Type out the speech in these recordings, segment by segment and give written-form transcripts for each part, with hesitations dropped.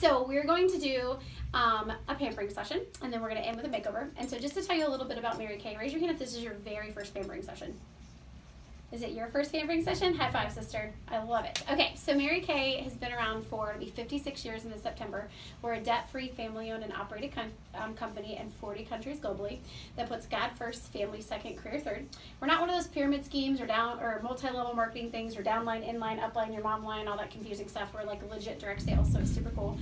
So we're going to do a pampering session, and then we're going to end with a makeover. And so just to tell you a little bit about Mary Kay, raise your hand if this is your very first pampering session. Is it your first pampering session? High five, sister. I love it. Okay, so Mary Kay has been around for, it'll be 56 years in September. We're a debt-free, family-owned and operated company in 40 countries globally that puts God first, family second, career third. We're not one of those pyramid schemes or multi-level marketing things or downline, inline, upline, your mom line, all that confusing stuff. We're like legit direct sales, so it's super cool.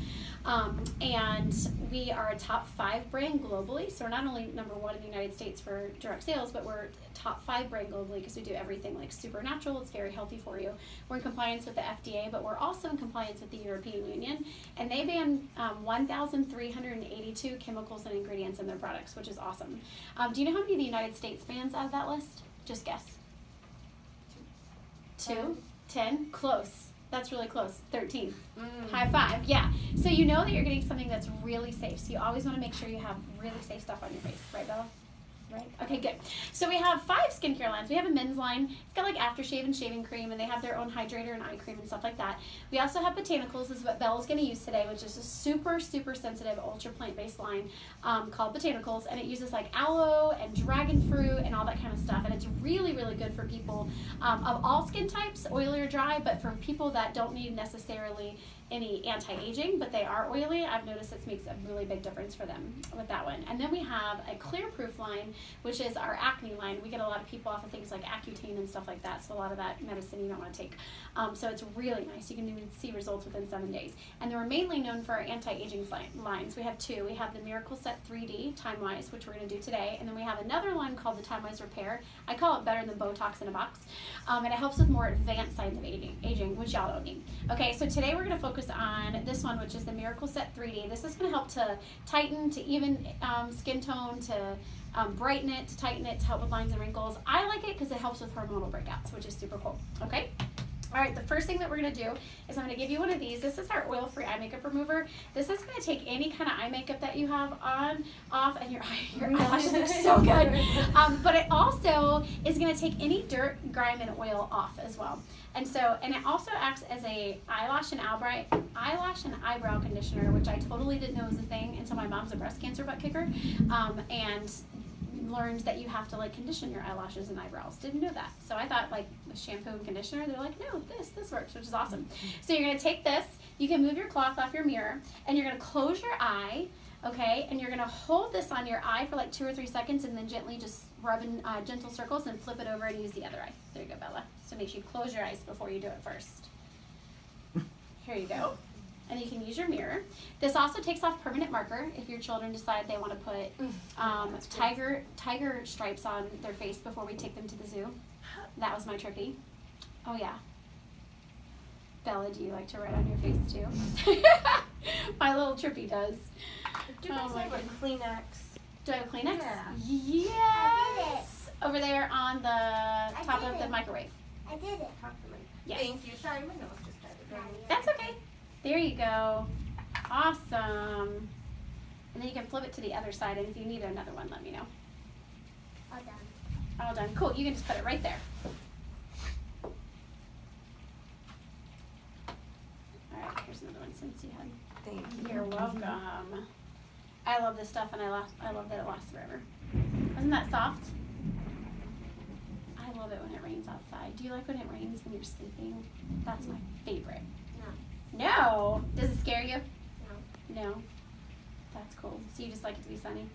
And we are a top 5 brand globally. So we're not only number 1 in the United States for direct sales, but we're top 5 brand globally because we do everything like super natural. It's very healthy for you. We're in compliance with the FDA, but we're also in compliance with the European Union, and they ban 1,382 chemicals and ingredients in their products, which is awesome. Do you know how many the United States bans out of that list? Just guess. 2? 10? Close. That's really close. 13. High five. Yeah. So you know that you're getting something that's really safe. So you always want to make sure you have really safe stuff on your face. Right, Bella? Right? Okay, good. So we have 5 skincare lines. We have a men's line. It's got like aftershave and shaving cream, and they have their own hydrator and eye cream and stuff like that. We also have botanicals, is what Bella's going to use today, which is a super, super sensitive, ultra plant-based line called botanicals, and it uses like aloe and dragon fruit and all that kind of stuff, and it's really, really good for people of all skin types, oily or dry, but for people that don't need necessarily any anti-aging, but they are oily, I've noticed this makes a really big difference for them with that one. And then we have a clear proof line, which is our acne line. We get a lot of people off of things like Accutane and stuff like that, so a lot of that medicine you don't want to take. So it's really nice. You can even see results within 7 days. And then we're mainly known for our anti-aging lines. We have 2. We have the Miracle Set 3D Time-Wise, which we're going to do today, and then we have another one called the Time-Wise Repair. I call it better than Botox in a box, and it helps with more advanced signs of aging, which y'all don't need. Okay, so today we're going to focus on this one, which is the Miracle Set 3D. This is going to help to tighten, to even skin tone, to brighten it, to tighten it, to help with lines and wrinkles. I like it because it helps with hormonal breakouts, which is super cool. Okay? All right, the first thing that we're going to do is I'm going to give you one of these. This is our oil-free eye makeup remover. This is going to take any kind of eye makeup that you have on, off, and your eyelashes look so good. But it also is going to take any dirt, grime, and oil off as well. And it also acts as a eyelash and eyebrow conditioner, which I totally didn't know was a thing until my mom's a breast cancer butt kicker, and learned that you have to like condition your eyelashes and eyebrows. Didn't know that. So I thought like with shampoo and conditioner, they're like, no, this works, which is awesome. So you're gonna take this, you can move your cloth off your mirror, and you're gonna close your eye, okay, and you're gonna hold this on your eye for like 2 or 3 seconds, and then gently just rub in gentle circles and flip it over and use the other eye. There you go, Bella. So make sure you close your eyes before you do it first. Here you go. And you can use your mirror. This also takes off permanent marker if your children decide they want to put tiger stripes on their face before we take them to the zoo. That was my trippy. Oh yeah. Bella, do you like to write on your face too? My little trippy does. Do you guys have a Kleenex? Do I have a Kleenex? Yeah. Yes. Over there on the top of the microwave. I did it. Yes. Thank you. Sorry, my nose just started running. That's okay. There you go. Awesome. And then you can flip it to the other side, and if you need another one, let me know. All done. All done. Cool. You can just put it right there. All right. Here's another one since you had. Thank you. You're welcome. I love this stuff, and I love that it lasts forever. Isn't that soft? I love it when it rains outside. Do you like when it rains when you're sleeping? That's my favorite. No. No. Does it scare you? No. No. That's cool. So you just like it to be sunny?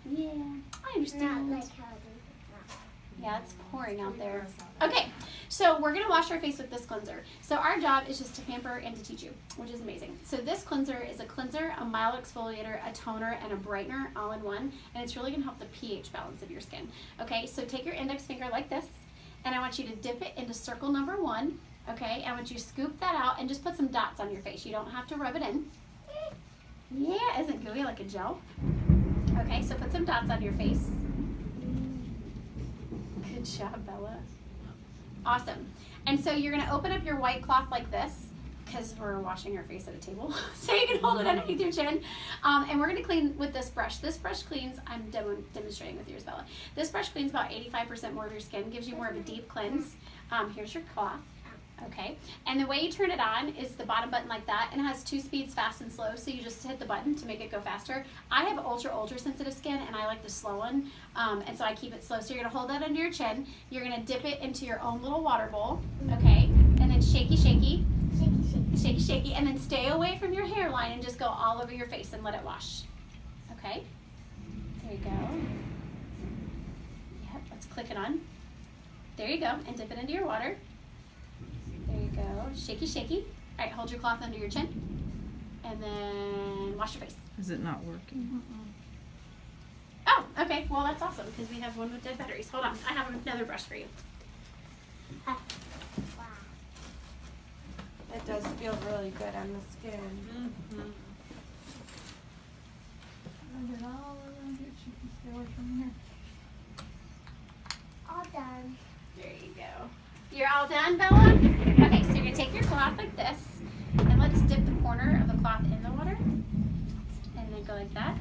Yeah. Yeah. I understand. Not like how it is. Yeah, it's pouring out there. Okay, so we're going to wash our face with this cleanser. So our job is just to pamper and to teach you, which is amazing. So this cleanser is a cleanser, a mild exfoliator, a toner, and a brightener all in one. And it's really going to help the pH balance of your skin. Okay, so take your index finger like this, and I want you to dip it into circle number 1. Okay, I want you to scoop that out and just put some dots on your face. You don't have to rub it in. Yeah, isn't it gooey like a gel? Okay, so put some dots on your face. Good job, Bella. Awesome. And so you're going to open up your white cloth like this, because we're washing our face at a table. So you can hold it underneath your chin. And we're going to clean with this brush. This brush cleans, I'm demonstrating with yours, Bella. This brush cleans about 85% more of your skin, gives you more of a deep cleanse. Here's your cloth. Okay, and the way you turn it on is the bottom button like that, and it has 2 speeds, fast and slow, so you just hit the button to make it go faster. I have ultra sensitive skin, and I like the slow one, and so I keep it slow. So you're gonna hold that under your chin, you're gonna dip it into your own little water bowl, okay, and then shaky, and then stay away from your hairline and just go all over your face and let it wash, okay? There you go. Yep, let's click it on. There you go, and dip it into your water. There you go. Shaky. All right, hold your cloth under your chin. And then wash your face. Is it not working? Oh, okay. Well, that's awesome because we have one with dead batteries. Hold on. I have another brush for you. Wow. It does feel really good on the skin. Mm-hmm. Get all around here. She can stay away from here. All done. There you go. You're all done, Bella? Okay, so you're going to take your cloth like this. And let's dip the corner of the cloth in the water. And then go like that.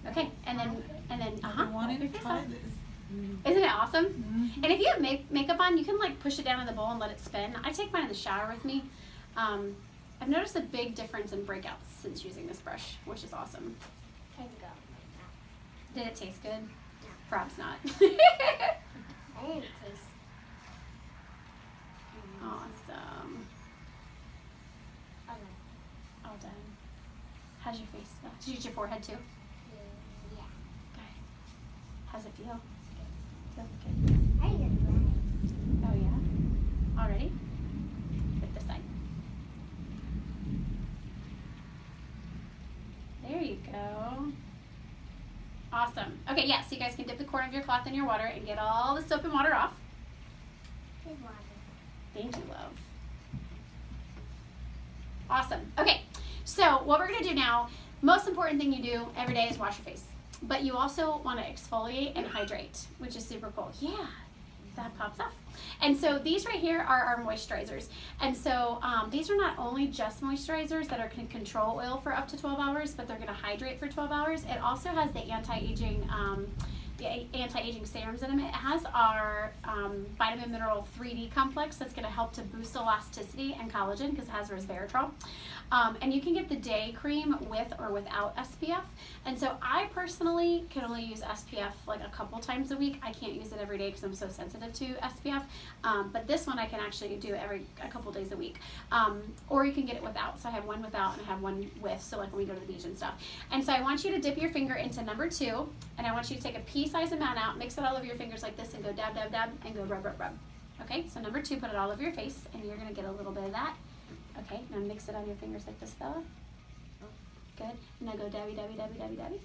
Okay, and then I wanted to try this. Isn't it awesome? Mm-hmm. And if you have makeup on, you can like push it down in the bowl and let it spin. I take mine in the shower with me. I've noticed a big difference in breakouts since using this brush, which is awesome. Can go. Did it taste good? No. Perhaps not. I didn't taste. Awesome. Okay. All done. How's your face feel? Did you use your forehead too? Yeah. Good. How's it feel? Feels good. I didn't get it. Oh yeah? All ready? Hit this side. There you go. Awesome. Okay, yeah, so you guys can dip the corner of your cloth in your water and get all the soap and water off. Good water. Thank you, love. Awesome. Okay, so what we're going to do now, most important thing you do every day is wash your face. But you also want to exfoliate and hydrate, which is super cool. Yeah, that pops off. And so these right here are our moisturizers. And so these are not only just moisturizers that can control oil for up to 12 hours, but they're going to hydrate for 12 hours. It also has the anti-aging serums in them. It has our vitamin mineral 3D complex that's going to help to boost elasticity and collagen because it has resveratrol. And you can get the day cream with or without SPF. And so I personally can only use SPF like a couple times a week. I can't use it every day because I'm so sensitive to SPF. But this one I can actually do a couple days a week. Or you can get it without. So I have one without and I have one with, so like when we go to the beach and stuff. And so I want you to dip your finger into number 2, and I want you to take a pea-sized amount out, mix it all over your fingers like this, and go dab, dab, dab, and go rub, rub, rub. Okay, so number 2, put it all over your face, and you're going to get a little bit of that. Okay, now mix it on your fingers like this, Bella. Good. And now go dabby, dabby, dabby, dabby, dabby.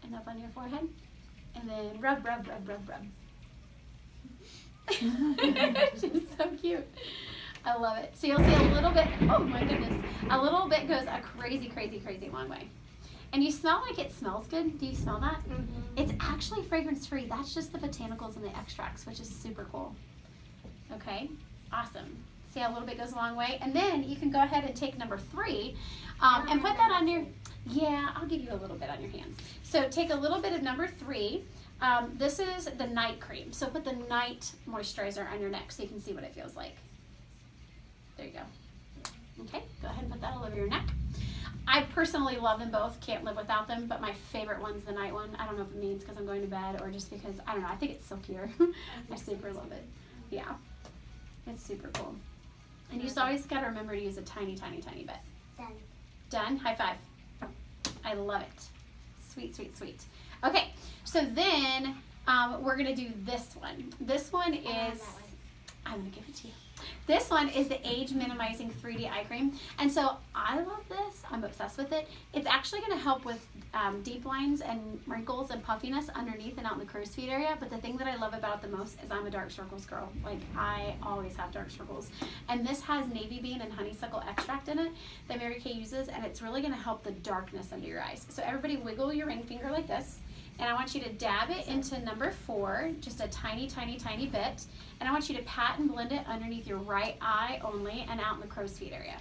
And up on your forehead. And then rub, rub, rub, rub, rub. She's so cute. I love it. So you'll see a little bit, oh my goodness, a little bit goes a crazy, crazy, crazy long way. And you smell like it smells good. Do you smell that? Mm-hmm. It's actually fragrance free. That's just the botanicals and the extracts, which is super cool. Okay, awesome. See how a little bit goes a long way? And then you can go ahead and take number 3 and put that on your, yeah, I'll give you a little bit on your hands. So take a little bit of number 3. This is the night cream. So put the night moisturizer on your neck so you can see what it feels like. There you go. Okay, go ahead and put that all over your neck. I personally love them both, can't live without them, but my favorite one's the night one. I don't know if it means because I'm going to bed or just because, I don't know, I think it's silkier. I super love it. Yeah, it's super cool. And you just always got to remember to use a tiny, tiny, tiny bit. Done. Done? High five. I love it. Sweet, sweet, sweet. Okay, so then we're going to do this one. This one is, I'm going to give it to you. This one is the Age Minimizing 3D Eye Cream. And so I love this. I'm obsessed with it. It's actually going to help with deep lines and wrinkles and puffiness underneath and out in the crow's feet area. But the thing that I love about it the most is I'm a dark circles girl. Like, I always have dark circles. And this has navy bean and honeysuckle extract in it that Mary Kay uses. And it's really going to help the darkness under your eyes. So everybody wiggle your ring finger like this. And I want you to dab it into number 4, just a tiny, tiny, tiny bit. And I want you to pat and blend it underneath your right eye only and out in the crow's feet area.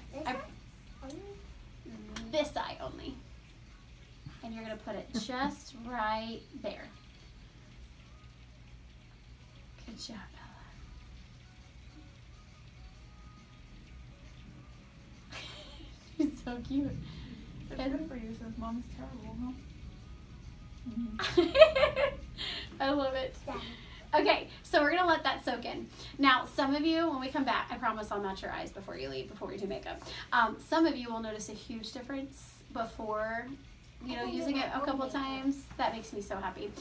This eye only. And you're going to put it just right there. Good job, Bella. so cute. It's good for you since mom's terrible, huh? I love it. Okay, so we're gonna let that soak in. Now, some of you, when we come back, I promise I'll match your eyes before you leave, before we do makeup. Some of you will notice a huge difference before, using it a couple times. That makes me so happy.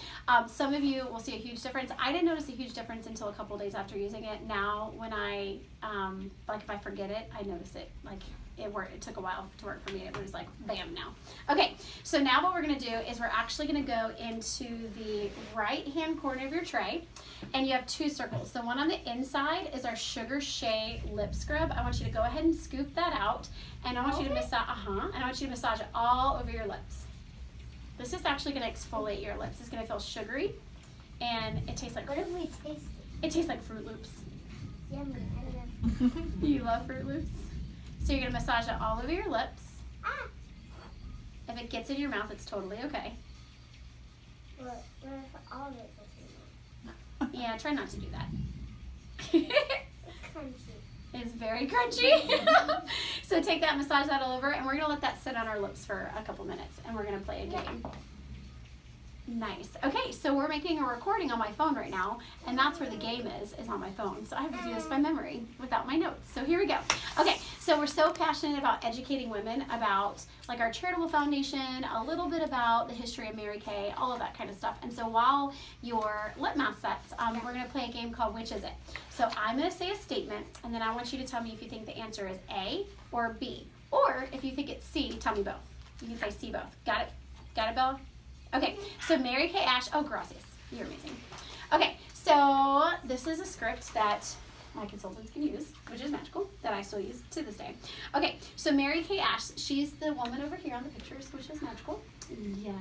Some of you will see a huge difference. I didn't notice a huge difference until a couple days after using it. Now, when I, if I forget it, I notice it. It worked. It took a while to work for me. It was like, bam, now. Okay, so now what we're going to do is we're actually going to go into the right-hand corner of your tray, and you have two circles. The one on the inside is our Sugar Shea Lip Scrub. I want you to go ahead and scoop that out, and I want you to massage, and I want you to massage it all over your lips. This is actually going to exfoliate your lips. It's going to feel sugary, and it tastes like, What if we taste it tastes like Fruit Loops. Yummy. I love You love Fruit Loops? So you're going to massage it all over your lips. Ah! If it gets in your mouth, it's totally okay. What if all of it goes in Yeah, try not to do that. It's crunchy. It's very crunchy. So take that, massage that all over, and we're going to let that sit on our lips for a couple minutes, and we're going to play a game. Nice. Okay, so we're making a recording on my phone right now, and that's where the game is on my phone. So I have to do this by memory without my notes. So here we go. Okay, so we're so passionate about educating women about our charitable foundation, a little bit about the history of Mary Kay, all of that kind of stuff. And so while your lip mask sets, we're going to play a game called Which Is It? So I'm going to say a statement, and then I want you to tell me if you think the answer is A or B. Or if you think it's C, tell me both. You can say C both. Got it? Got it, Bella? Okay, so Mary Kay Ash, oh, gracias, you're amazing. Okay, so this is a script that my consultants can use, which is magical, that I still use to this day. Okay, so Mary Kay Ash, she's the woman over here on the pictures, which is magical. Yes.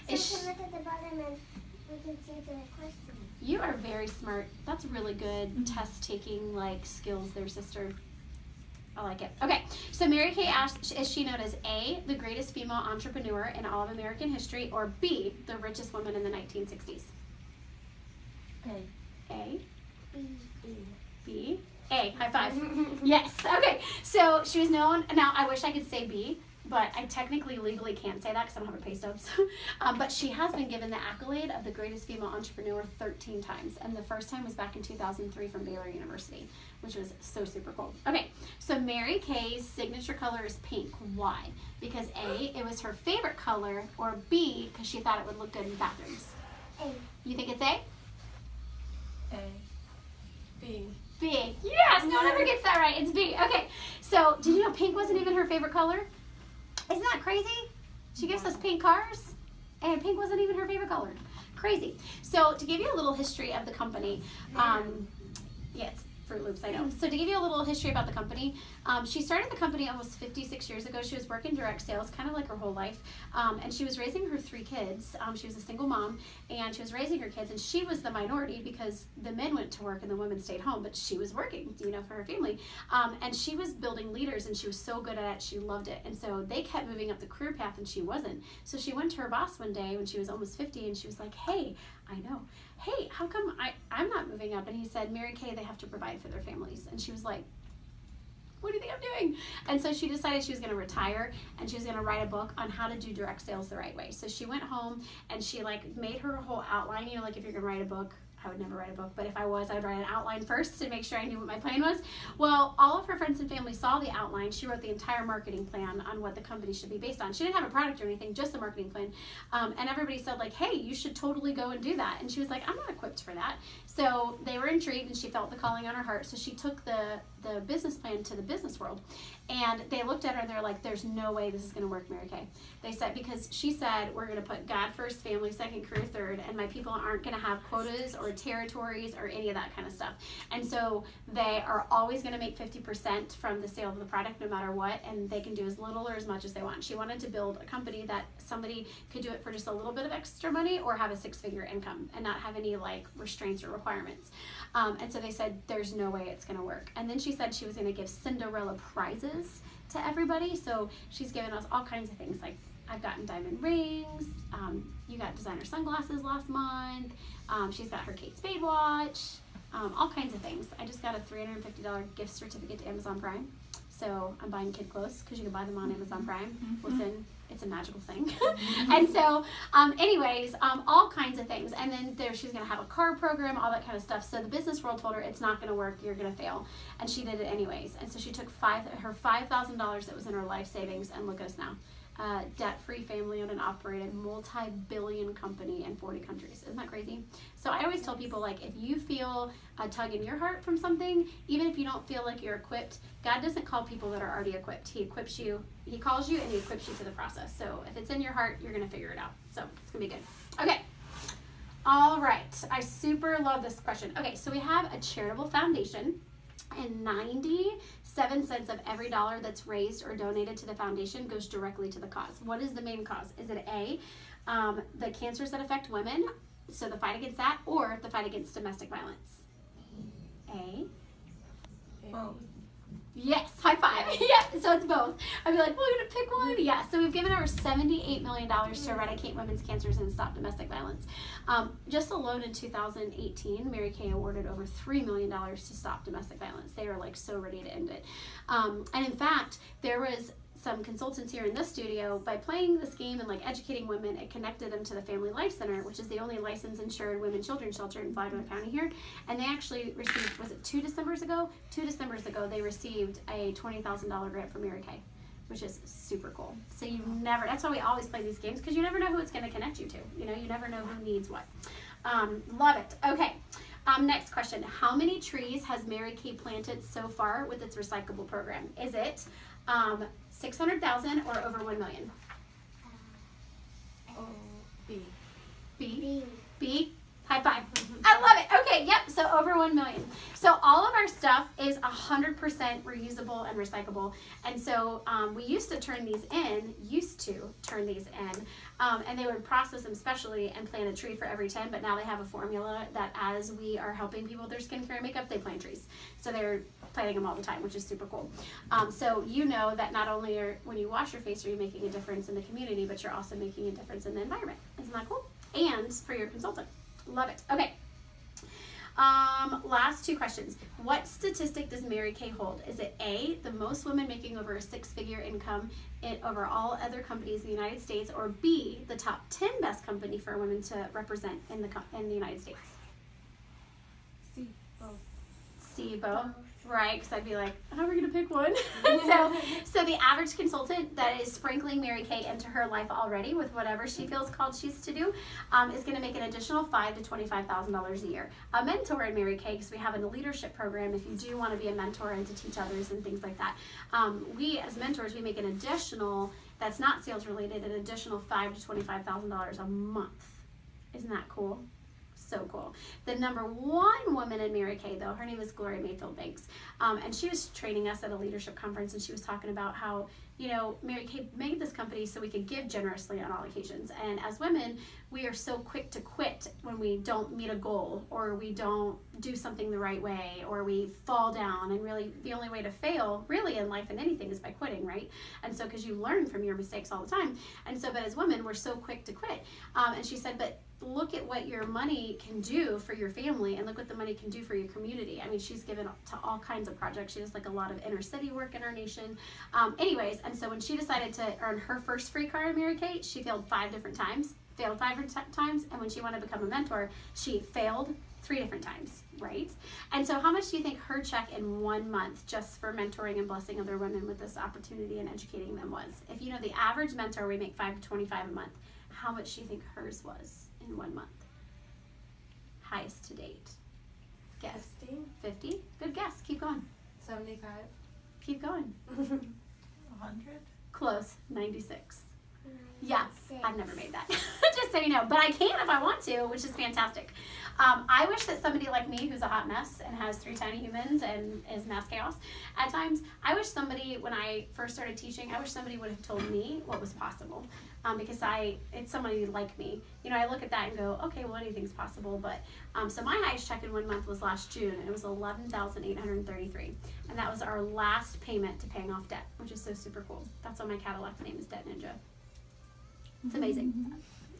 So we can look at the bottom and we can see the question. You are very smart. That's really good test-taking, skills there, sister. I like it. Okay, so Mary Kay Ash, is she known as A, the greatest female entrepreneur in all of American history, or B, the richest woman in the 1960s? A. B. A. High five. Yes. Okay, so she was known, now I wish I could say B, but I technically legally can't say that because I don't have her pay stubs. But she has been given the accolade of the greatest female entrepreneur 13 times. And the first time was back in 2003 from Baylor University, which was so super cool. Okay, so Mary Kay's signature color is pink. Why? Because A, it was her favorite color, or B, because she thought it would look good in bathrooms. A. You think it's A? A. B. B. Yes, no one ever gets that right. It's B. Okay, so did you know pink wasn't even her favorite color? Isn't that crazy? She gives us pink cars, and pink wasn't even her favorite color. Crazy. So to give you a little history of the company, yes, Fruit Loops, I know. So to give you a little history about the company, she started the company almost 56 years ago. She was working direct sales, kind of like her whole life, and she was raising her 3 kids. She was a single mom, and she was raising her kids, and she was the minority because the men went to work and the women stayed home, but she was working, for her family. And she was building leaders, and she was so good at it, she loved it. And so they kept moving up the career path, and she wasn't. So she went to her boss one day when she was almost 50, and she was like, hey, how come I'm not moving up? And he said, Mary Kay, they have to provide for their families. And she was like, what do you think I'm doing? And so she decided she was going to retire, and she was going to write a book on how to do direct sales the right way. So she went home and she made her whole outline, if you're going to write a book, I would never write a book, but if I was, I would write an outline first to make sure I knew what my plan was. Well, all of her friends and family saw the outline. She wrote the entire marketing plan on what the company should be based on. She didn't have a product or anything, just the marketing plan. And everybody said, hey, you should totally go and do that. And she was like, I'm not equipped for that. So they were intrigued, and she felt the calling on her heart. So she took the business plan to the business world. And they looked at her and they're like, there's no way this is going to work, Mary Kay. They said, because she said, we're going to put God first, family second, career third, and my people aren't going to have quotas or territories or any of that kind of stuff. And so they are always going to make 50% from the sale of the product no matter what, and they can do as little or as much as they want. She wanted to build a company that somebody could do it for just a little bit of extra money or have a 6-figure income and not have any restraints or requirements. And so they said, there's no way it's going to work. And then she said she was going to give Cinderella prizes to everybody. So she's given us all kinds of things, like I've gotten diamond rings, you got designer sunglasses last month, she's got her Kate Spade watch, all kinds of things. I just got a $350 gift certificate to Amazon Prime. So I'm buying kid clothes because you can buy them on Amazon Prime. Listen, it's a magical thing. And so, anyways, all kinds of things. And then she's going to have a card program, all that kind of stuff. So the business world told her it's not going to work. You're going to fail. And she did it anyways. And so she took her $5,000 that was in her life savings, and look at us now. Debt-free, family-owned and operated, multi-billion company in 40 countries. Isn't that crazy? So I always tell people, like, if you feel a tug in your heart from something, even if you don't feel like you're equipped, God doesn't call people that are already equipped. He equips you. He calls you and he equips you to the process. So if it's in your heart, you're going to figure it out. So it's going to be good. Okay. All right. I super love this question. Okay, so we have a charitable foundation, and 97 cents of every dollar that's raised or donated to the foundation goes directly to the cause. What is the main cause? Is it A, the cancers that affect women, so the fight against that, or the fight against domestic violence? A. Both. Yes, high five. Yeah, so it's both. I'd be like, well, we're going to pick one. Yeah, so we've given over $78 million to eradicate women's cancers and stop domestic violence. Just alone in 2018, Mary Kay awarded over $3 million to stop domestic violence. They were like so ready to end it. And in fact, there was some consultants here in this studio. By playing this game and like educating women, it connected them to the Family Life Center, which is the only licensed insured women children's shelter in Flagler County here. And they actually received, was it 2 Decembers ago? 2 Decembers ago, they received a $20,000 grant from Mary Kay, which is super cool. So you never, that's why we always play these games, because you never know who it's going to connect you to. You know, you never know who needs what. Love it. Okay. Next question. How many trees has Mary Kay planted so far with its recyclable program? Is it 600,000 or over 1 million? Oh, B. B? B. B? High five. I love it. Okay, yep, so over 1 million. So all of our stuff is 100% reusable and recyclable. And so we used to turn these in, and they would process them specially and plant a tree for every 10, but now they have a formula that as we are helping people with their skincare and makeup, they plant trees. So they're planting them all the time, which is super cool. So you know that not only when you wash your face are you making a difference in the community, but you're also making a difference in the environment. Isn't that cool? And for your consultant. Love it. Okay. Last 2 questions. What statistic does Mary Kay hold? Is it A, the most women making over a 6-figure income over all other companies in the United States, or B, the top 10 best company for women to represent in the United States? C. Both. C, both. Right, because I'd be like, how are we going to pick one? So the average consultant that is sprinkling Mary Kay into her life already with whatever she feels called she's to do is going to make an additional $5,000 to $25,000 a year. A mentor in Mary Kay, because we have a leadership program if you do want to be a mentor and to teach others and things like that. We as mentors, we make an additional, that's not sales related, an additional $5,000 to $25,000 a month. Isn't that cool? So cool. The number 1 woman in Mary Kay, though, her name is Gloria Mayfield Banks, and she was training us at a leadership conference, and she was talking about how, you know, Mary Kay made this company so we could give generously on all occasions. And as women, we are so quick to quit when we don't meet a goal, or we don't do something the right way, or we fall down. And really, the only way to fail, really, in life and anything is by quitting, right? And so, because you learn from your mistakes all the time. And so, but as women, we're so quick to quit. And she said, but look at what your money can do for your family, and look what the money can do for your community. I mean, she's given to all kinds of projects. She does like a lot of inner city work in our nation. Anyways, and so when she decided to earn her first free car in Mary Kay, she failed 5 different times, and when she wanted to become a mentor, she failed 3 different times, right? And so how much do you think her check in 1 month just for mentoring and blessing other women with this opportunity and educating them was? If you know the average mentor, we make $5,000 to $25,000 a month. How much do you think hers was in 1 month? Highest to date. Guess. 50. 50? Good guess. Keep going. 75. Keep going. 100? Close. 96. Yeah, 96. I've never made that. Just so you know. But I can if I want to, which is fantastic. I wish that somebody like me, who's a hot mess and has 3 tiny humans and is mass chaos at times, I wish somebody, when I first started teaching, I wish somebody would have told me what was possible. Because it's somebody like me. You know, I look at that and go, okay, well, anything's possible. But so my highest check in 1 month was last June, and it was $11,833, and that was our last payment to paying off debt, which is so super cool. That's why my Cadillac's name is Debt Ninja. It's amazing.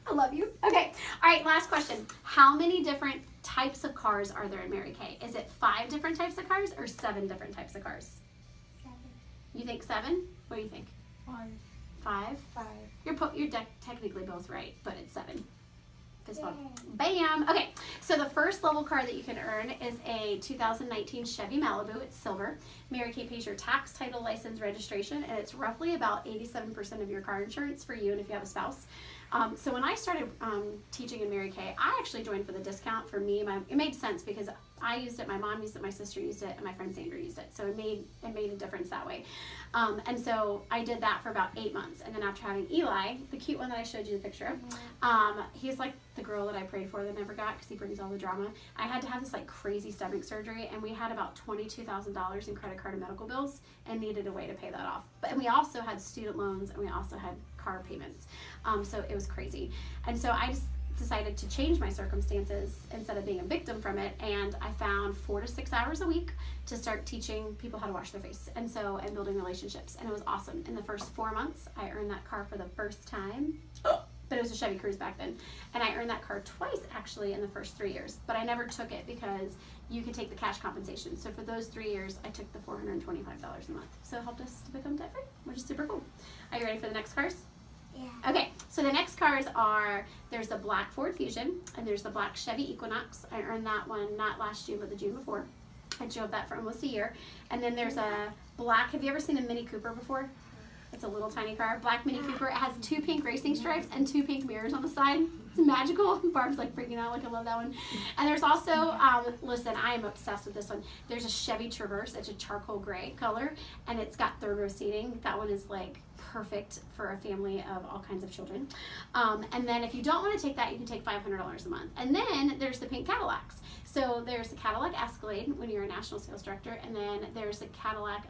I love you. Okay. All right. Last question. How many different types of cars are there in Mary Kay? Is it 5 different types of cars or 7 different types of cars? 7. You think 7? What do you think? 5. 5? 5. You're technically both right, but it's 7. Fist bump. Bam! Okay, so the first level car that you can earn is a 2019 Chevy Malibu. It's silver. Mary Kay pays your tax, title, license, registration, and it's roughly about 87% of your car insurance for you and if you have a spouse. So when I started teaching in Mary Kay, I actually joined for the discount for me. It made sense because I used it, my mom used it, my sister used it, and my friend Sandra used it. So it made a difference that way. And so I did that for about 8 months. And then after having Eli, the cute one that I showed you the picture of, he's like the girl that I prayed for that never got because he brings all the drama. I had to have this like crazy stomach surgery, and we had about $22,000 in credit card and medical bills and needed a way to pay that off. And we also had student loans, and we also had car payments. So it was crazy. And so I just decided to change my circumstances instead of being a victim from it, and I found 4 to 6 hours a week to start teaching people how to wash their face and building relationships, and it was awesome. In the first 4 months I earned that car for the first time, but it was a Chevy Cruze back then, and I earned that car twice actually in the first 3 years, but I never took it because you could take the cash compensation. So for those 3 years I took the $425 a month, so it helped us to become debt free, which is super cool. Are you ready for the next cars? Yeah. Okay, so the next cars are, there's the black Ford Fusion, and there's the black Chevy Equinox. I earned that one not last June, but the June before. I drove that for almost a year. And then there's a black, have you ever seen a Mini Cooper before? It's a little tiny car, black Mini Cooper. It has 2 pink racing stripes and 2 pink mirrors on the side. It's magical. Barb's like freaking out, like I love that one. And there's also, listen, I am obsessed with this one. There's a Chevy Traverse. It's a charcoal gray color, and it's got 3rd row seating. That one is like perfect for a family of all kinds of children. And then if you don't want to take that, you can take $500 a month. And then there's the pink Cadillacs. So there's the Cadillac Escalade when you're a national sales director, and then there's the Cadillac,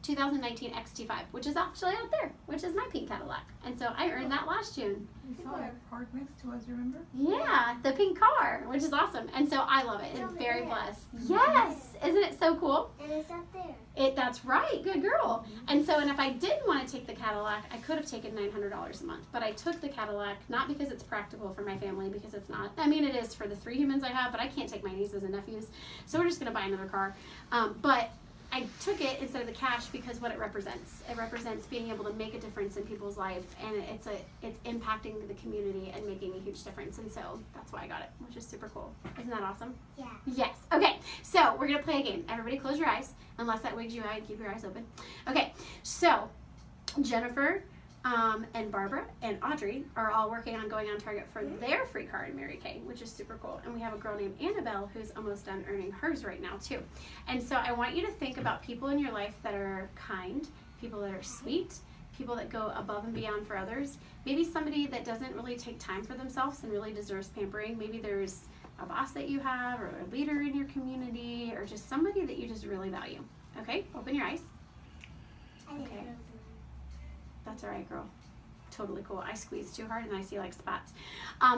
2019 XT5, which is actually out there, which is my pink Cadillac. And so I earned that last June. We saw it parked next to us, remember? Yeah, the pink car, which is awesome. And so I love it. It's I'm over very there. blessed. Yes, isn't it so cool? And it's up there. That's right, good girl. And so, and if I didn't want to take the Cadillac, I could have taken $900 a month, but I took the Cadillac not because it's practical for my family, because it's not. I mean, it is for the 3 humans I have, but I can't take my nieces and nephews, so we're just gonna buy another car. But I took it instead of the cash because what it represents. It represents being able to make a difference in people's life, and it's impacting the community and making a huge difference. And so that's why I got it, which is super cool. Isn't that awesome? Yeah. Yes. Okay, so we're gonna play a game. Everybody close your eyes, unless that wigs you out, keep your eyes open. Okay, so Jennifer and Barbara and Audrey are all working on going on target for their free car in Mary Kay, which is super cool. And we have a girl named Annabelle who's almost done earning hers right now too. And so I want you to think about people in your life that are kind, people that are sweet, people that go above and beyond for others. Maybe somebody that doesn't really take time for themselves and really deserves pampering. Maybe there's a boss that you have, or a leader in your community, or just somebody that you just really value. Okay, open your eyes. Okay. That's all right, girl. Totally cool. I squeezed too hard and I see like spots.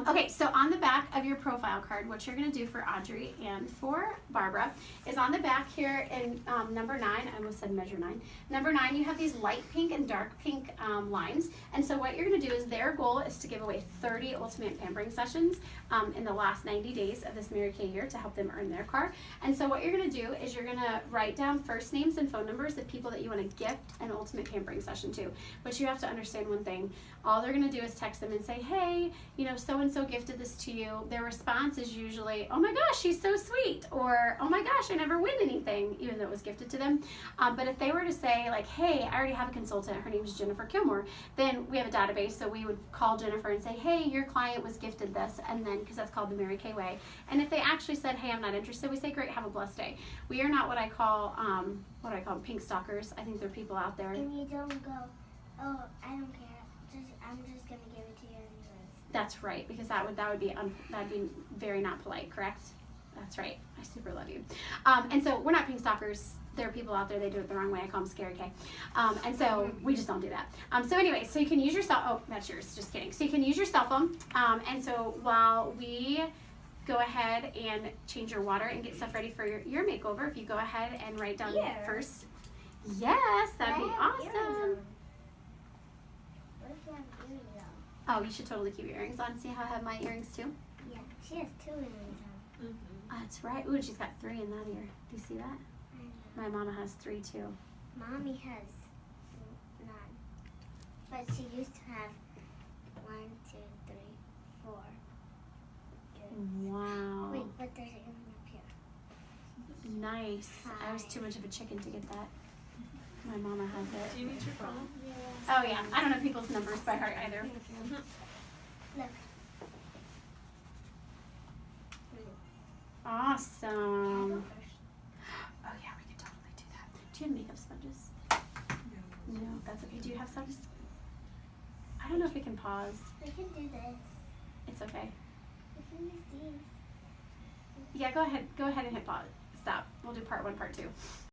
Okay, so on the back of your profile card, what you're going to do for Audrey and for Barbara is on the back here in number 9, I almost said measure 9. Number 9, you have these light pink and dark pink lines. And so what you're going to do is their goal is to give away 30 ultimate pampering sessions in the last 90 days of this Mary Kay year to help them earn their car. And so what you're going to do is you're going to write down first names and phone numbers of people that you want to gift an ultimate pampering session to. But you have to understand one thing. All they're going to do is text them and say, hey, you know, so-and-so gifted this to you. Their response is usually, oh my gosh, she's so sweet. Or, oh my gosh, I never win anything, even though it was gifted to them. But if they were to say, like, hey, I already have a consultant. Her name is Jennifer Kilmore. Then we have a database, so we would call Jennifer and say, hey, your client was gifted this. And then, because that's called the Mary Kay way. And if they actually said, hey, I'm not interested, we say, great, have a blessed day. We are not what I call pink stalkers. I think there are people out there. And you don't go, oh, I don't care. I'm just gonna give it to you anyways. That's right, because that would be very not polite, correct? That's right. I super love you. And so we're not pink stalkers. There are people out there, they do it the wrong way. I call them Scary K. And so we just don't do that. So anyway, so you can use your oh, that's yours, just kidding. So you can use your cell phone. And so while we go ahead and change your water and get stuff ready for your makeover, if you go ahead and write down first. Yes, that'd be awesome. Oh, you should totally keep your earrings on. See how I have my earrings too? Yeah, she has 2 earrings on. That's right. Ooh, she's got 3 in that ear. Do you see that? My mama has 3 too. Mommy has none. But she used to have 1, 2, 3, 4. Wow. Wait, but there's a one up here. Nice. I was too much of a chicken to get that. My mama has it. Do you need your phone? Oh yeah. I don't know people's numbers by heart either. Look. Awesome. Oh yeah, we could totally do that. Do you have makeup sponges? No, that's okay. Do you have some? I don't know if we can pause. We can do this. It's okay. We can use these. Yeah, go ahead. Go ahead and hit pause. Stop. We'll do part 1, part 2.